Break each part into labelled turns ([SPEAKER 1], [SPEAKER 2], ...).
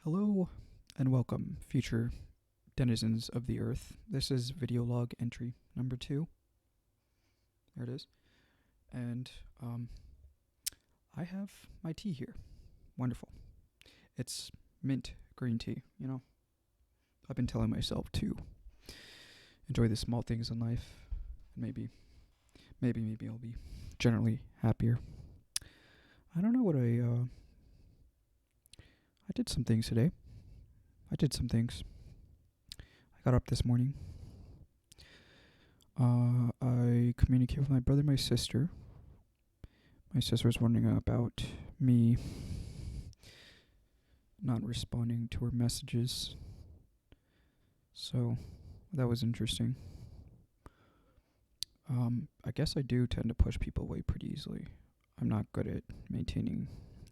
[SPEAKER 1] Hello and welcome, future denizens of the earth. This is video log entry number 2. There it is. And I have my tea here. Wonderful. It's mint green tea, you know. I've been telling myself to enjoy the small things in life, and maybe I'll be generally happier. I don't know what I did some things today. I got up this morning. I communicated with my brother and my sister. My sister was wondering about me not responding to her messages. So that was interesting. I guess I do tend to push people away pretty easily. I'm not good at maintaining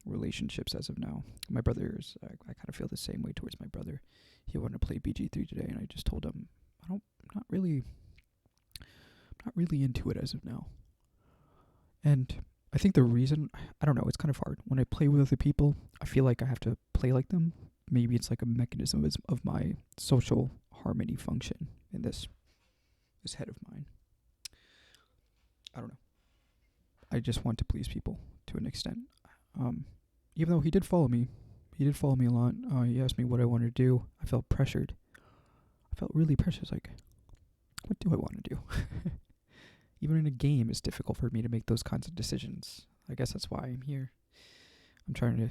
[SPEAKER 1] relationships as of now. My brother's, I kind of feel the same way towards my brother. He wanted to play BG3 today, and I just told him, I'm not really into it as of now. And I think the reason, I don't know, it's kind of hard. When I play with other people, I feel like I have to play like them. Maybe it's like a mechanism of my social harmony function in this head of mine. I don't know. I just want to please people to an extent. Even though he did follow me a lot. He asked me what I wanted to do. I felt pressured. I felt really pressured. Like, what do I want to do? Even in a game, it's difficult for me to make those kinds of decisions. I guess that's why I'm here. I'm trying to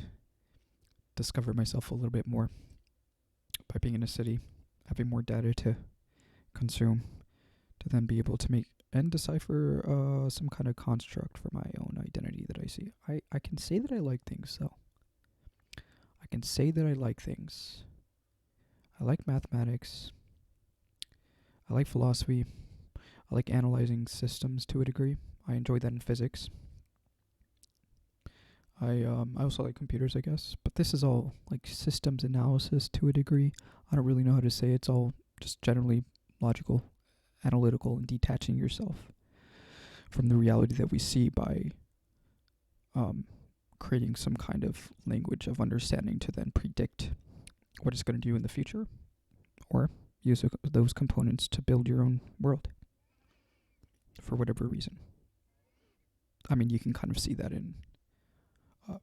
[SPEAKER 1] discover myself a little bit more by being in a city, having more data to consume, to then be able to make and decipher some kind of construct for my own identity that I see. I can say that I like things, though. I can say that I like things. I like mathematics. I like philosophy. I like analyzing systems to a degree. I enjoy that in physics. I also like computers, I guess. But this is all like systems analysis to a degree. I don't really know how to say it. It's all just generally logical, analytical, and detaching yourself from the reality that we see by creating some kind of language of understanding to then predict what it's going to do in the future, or use those components to build your own world for whatever reason. I mean, you can kind of see that in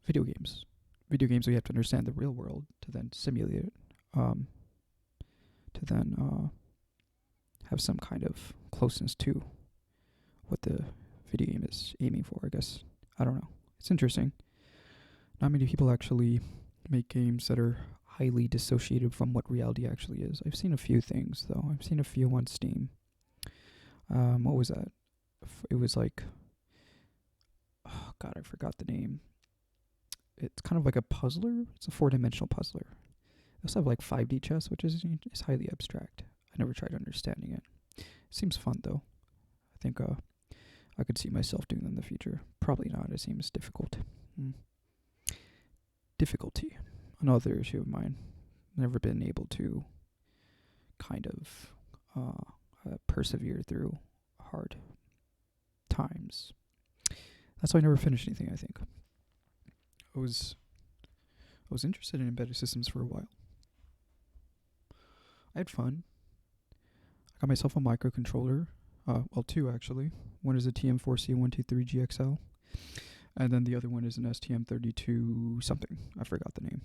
[SPEAKER 1] video games. Video games, we have to understand the real world to then simulate it, to then have some kind of closeness to what the video game is aiming for, I guess. I don't know. It's interesting. Not many people actually make games that are highly dissociated from what reality actually is. I've seen a few things, though. I've seen a few on Steam. What was that? It was like, oh God, I forgot the name. It's kind of like a puzzler. It's a 4-dimensional puzzler. They also have like 5D chess, which is highly abstract. I never tried understanding it. It seems fun, though. I think I could see myself doing that in the future. Probably not. It seems difficult. Difficulty. Another issue of mine. Never been able to kind of persevere through hard times. That's why I never finished anything, I think. I was interested in embedded systems for a while. I had fun. I got myself a microcontroller. Well, 2 actually. One is a TM4C123GXL. And then the other one is an STM32 something. I forgot the name.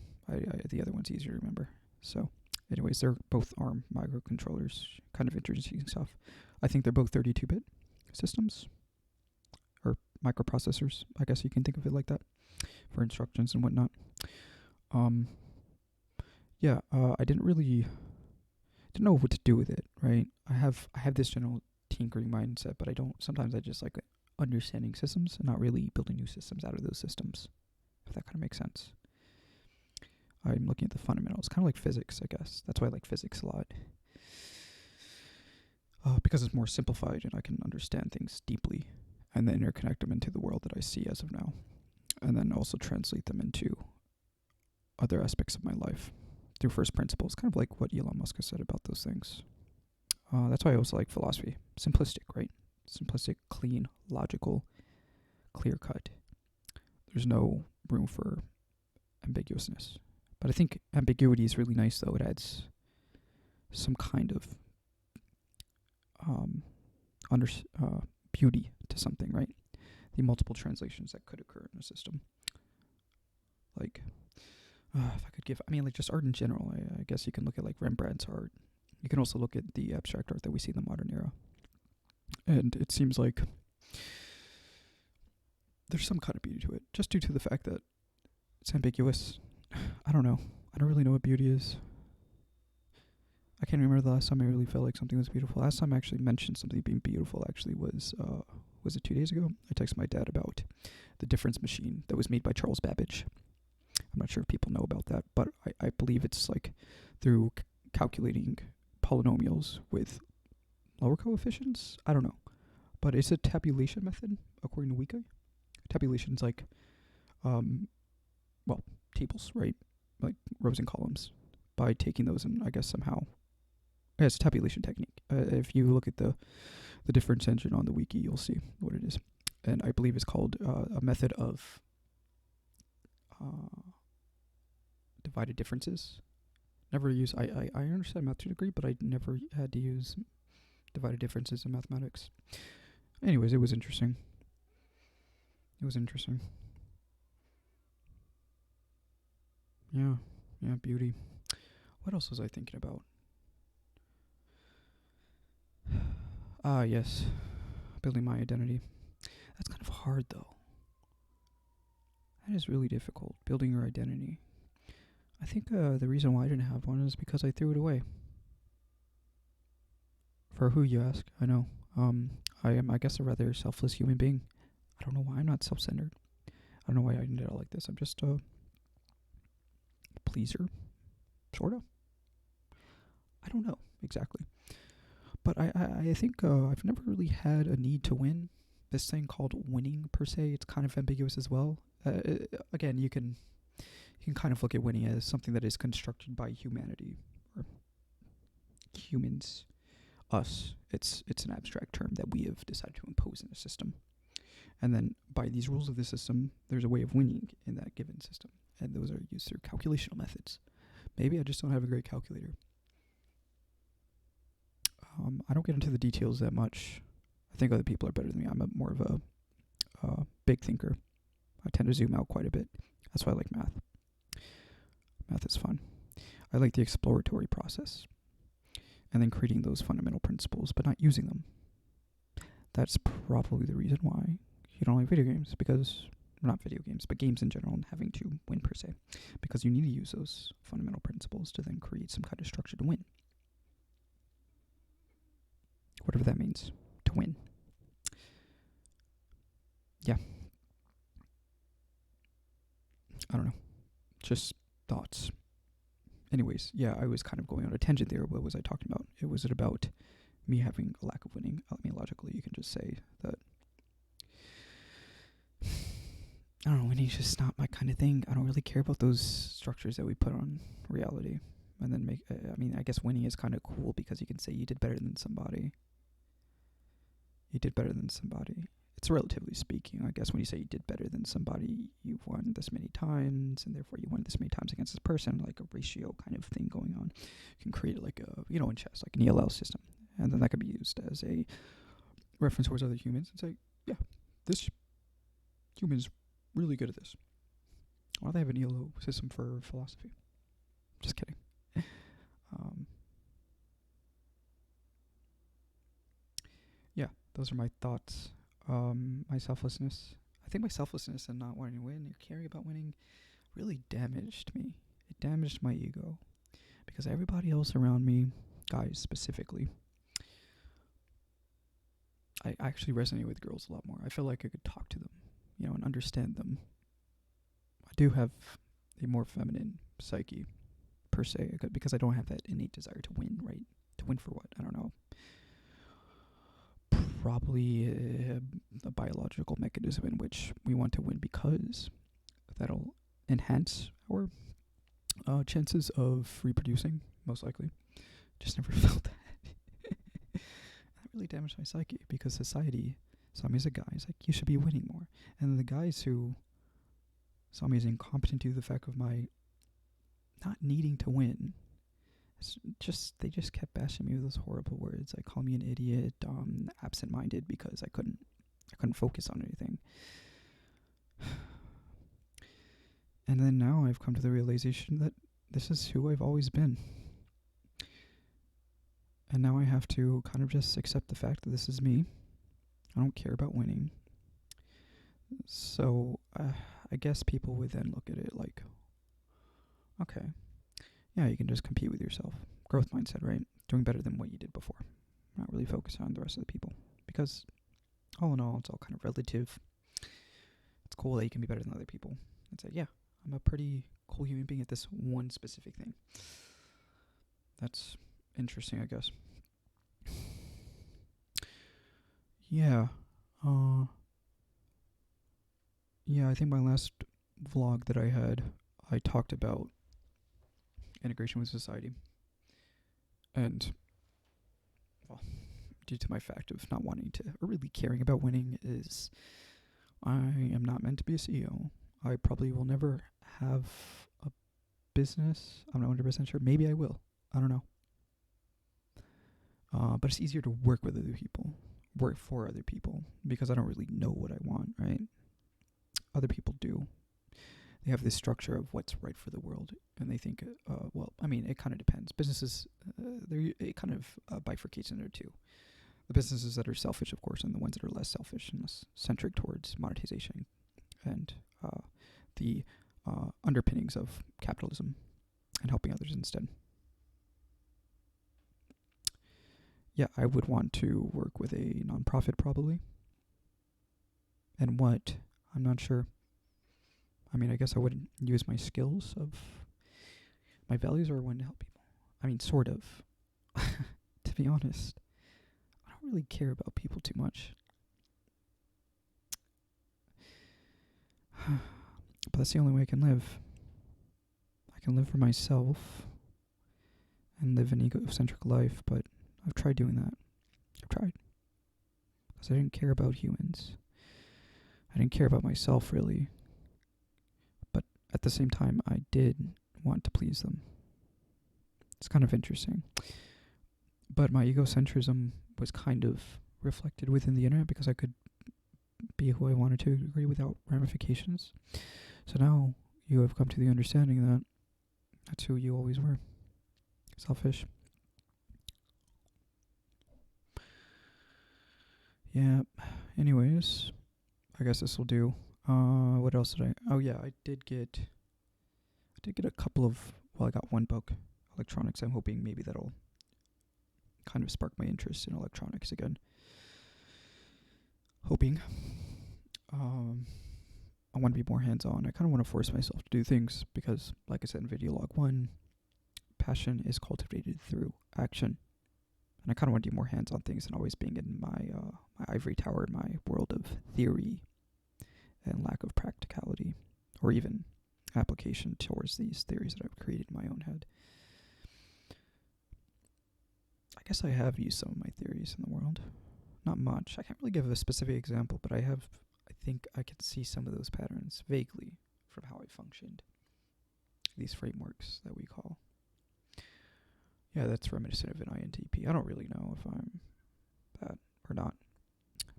[SPEAKER 1] The other one's easier to remember. So, anyways, they're both ARM microcontrollers. Kind of interesting stuff. I think they're both 32-bit systems. Or microprocessors. I guess you can think of it like that. For instructions and whatnot. I didn't know what to do with it, right? I have this general tinkering mindset, but sometimes I just like understanding systems and not really building new systems out of those systems, if that kind of makes sense. I'm looking at the fundamentals, kind of like physics, I guess. That's why I like physics a lot. Because it's more simplified and I can understand things deeply and then interconnect them into the world that I see as of now. And then also translate them into other aspects of my life through first principles, kind of like what Elon Musk has said about those things. That's why I also like philosophy. Simplistic, right? Simplistic, clean, logical, clear cut. There's no room for ambiguousness. But I think ambiguity is really nice, though. It adds some kind of under beauty to something, right? The multiple translations that could occur in a system. Like, if I could give, like just art in general, I guess you can look at like Rembrandt's art. You can also look at the abstract art that we see in the modern era. And it seems like there's some kind of beauty to it, just due to the fact that it's ambiguous. I don't know. I don't really know what beauty is. I can't remember the last time I really felt like something was beautiful. Last time I actually mentioned something being beautiful actually was it 2 days ago? I texted my dad about the difference machine that was made by Charles Babbage. I'm not sure if people know about that, but I believe it's like through calculating polynomials with lower coefficients. I don't know. But it's a tabulation method, according to Wiki. Tabulation's like, tables, right? Like rows and columns. By taking those and I guess somehow, it's a tabulation technique. If you look at the difference engine on the wiki, you'll see what it is. And I believe it's called a method of divided differences. Never use, I understand math to a degree, but I never had to use divided differences in mathematics. Anyways, it was interesting. Yeah, beauty. What else was I thinking about? Yes. Building my identity. That's kind of hard, though. That is really difficult, building your identity. I think the reason why I didn't have one is because I threw it away. For who, you ask? I know. I am, I guess, a rather selfless human being. I don't know why I'm not self-centered. I don't know why I ended up like this. I'm just a pleaser, sort of. I don't know exactly. But I think I've never really had a need to win. This thing called winning, per se, it's kind of ambiguous as well. Again, you can kind of look at winning as something that is constructed by humanity, or humans, us. It's an abstract term that we have decided to impose in a system. And then by these rules of the system, there's a way of winning in that given system. And those are used through calculational methods. Maybe I just don't have a great calculator. I don't get into the details that much. I think other people are better than me. I'm more of a big thinker. I tend to zoom out quite a bit. That's why I like math. Math is fun. I like the exploratory process. And then creating those fundamental principles, but not using them. That's probably the reason why you don't like video games. Because, not video games, but games in general, and having to win per se. Because you need to use those fundamental principles to then create some kind of structure to win. Whatever that means, to win. Yeah. I don't know. Just thoughts. Anyways, yeah, I was kind of going on a tangent there. What was I talking about? Was it about me having a lack of winning? I mean, logically, you can just say that, I don't know, winning is just not my kind of thing. I don't really care about those structures that we put on reality. And then I guess winning is kind of cool because you can say you did better than somebody. It's relatively speaking. I guess when you say you did better than somebody, you've won this many times, and therefore you won this many times against this person, like a ratio kind of thing going on. You can create like in chess, like an ELL system. And then that could be used as a reference towards other humans and say, yeah, this human's really good at this. Why do they have an ELO system for philosophy? Just kidding. Yeah, those are my thoughts. My selflessness. I think my selflessness and not wanting to win or caring about winning really damaged me. It damaged my ego. Because everybody else around me, guys specifically, I actually resonate with girls a lot more. I feel like I could talk to them, and understand them. I do have a more feminine psyche, per se, because I don't have that innate desire to win, right? To win for what? I don't know. Probably a biological mechanism in which we want to win because that'll enhance our chances of reproducing, most likely. Just never felt that. That really damaged my psyche because society saw me as a guy. It's like, you should be winning more. And the guys who saw me as incompetent due to the fact of my not needing to win. They just kept bashing me with those horrible words. Like, call me an idiot, absent-minded, because I couldn't focus on anything. And then now I've come to the realization that this is who I've always been. And now I have to kind of just accept the fact that this is me. I don't care about winning. So I guess people would then look at it like, okay, yeah, you can just compete with yourself. Growth mindset, right? Doing better than what you did before. Not really focus on the rest of the people. Because all in all, it's all kind of relative. It's cool that you can be better than other people. And say, yeah, I'm a pretty cool human being at this one specific thing. That's interesting, I guess. Yeah. Yeah, I think my last vlog that I had, I talked about integration with society. And, well, due to my fact of not wanting to, or really caring about winning, is I am not meant to be a CEO. I probably will never have a business. I'm not 100% sure. Maybe I will. I don't know. But it's easier to work with other people, work for other people, because I don't really know what I want, right? Other people do. They have this structure of what's right for the world, and they think, well, I mean, it kind of depends. Businesses, it kind of bifurcates into two. The businesses that are selfish, of course, and the ones that are less selfish and less centric towards monetization and the underpinnings of capitalism and helping others instead. Yeah, I would want to work with a nonprofit probably. And what? I'm not sure. I mean, I guess I wouldn't use my skills of my values or when to help people. I mean, sort of. To be honest, I don't really care about people too much. But that's the only way I can live. I can live for myself and live an egocentric life, but I've tried doing that. I've tried. Because I didn't care about humans. I didn't care about myself, really. But at the same time, I did want to please them. It's kind of interesting. But my egocentrism was kind of reflected within the internet because I could be who I wanted to a degree without ramifications. So now you have come to the understanding that that's who you always were. Selfish. Yeah. Anyways, I guess this will do. What else did I? Oh yeah, I did get a couple of. Well, I got one book, electronics. I'm hoping maybe that'll kind of spark my interest in electronics again. Hoping. I want to be more hands-on. I kind of want to force myself to do things because, like I said in video log 1, passion is cultivated through action. And I kind of want to do more hands-on things than always being in my ivory tower, in my world of theory and lack of practicality or even application towards these theories that I've created in my own head. I guess I have used some of my theories in the world. Not much. I can't really give a specific example, but I think I can see some of those patterns vaguely from how I functioned. These frameworks that we call. Yeah, that's reminiscent of an INTP. I don't really know if I'm that or not.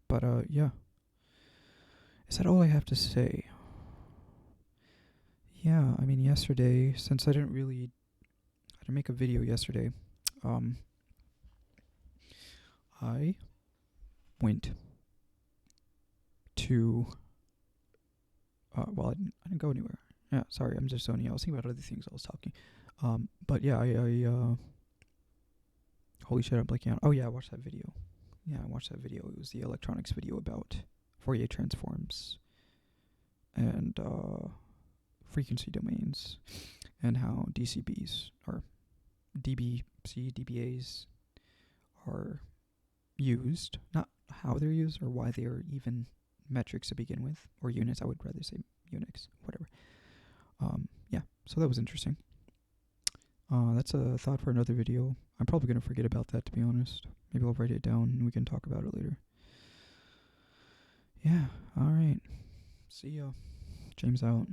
[SPEAKER 1] But, yeah. Is that all I have to say? Yeah, I mean, yesterday, since I didn't make a video yesterday, I went to, well, I didn't go anywhere. Yeah, sorry, I'm just zoning out. I was thinking about other things I was talking. But yeah, I holy shit, I'm blanking out. Oh yeah, I watched that video. Yeah, I watched that video. It was the electronics video about Fourier transforms and frequency domains and how DCBs or DBAs are used. Not how they're used or why they are even metrics to begin with, or units. I would rather say Unix, whatever. Yeah, so that was interesting. That's a thought for another video. I'm probably going to forget about that, to be honest. Maybe I'll write it down and we can talk about it later. Yeah, alright. See ya. James out.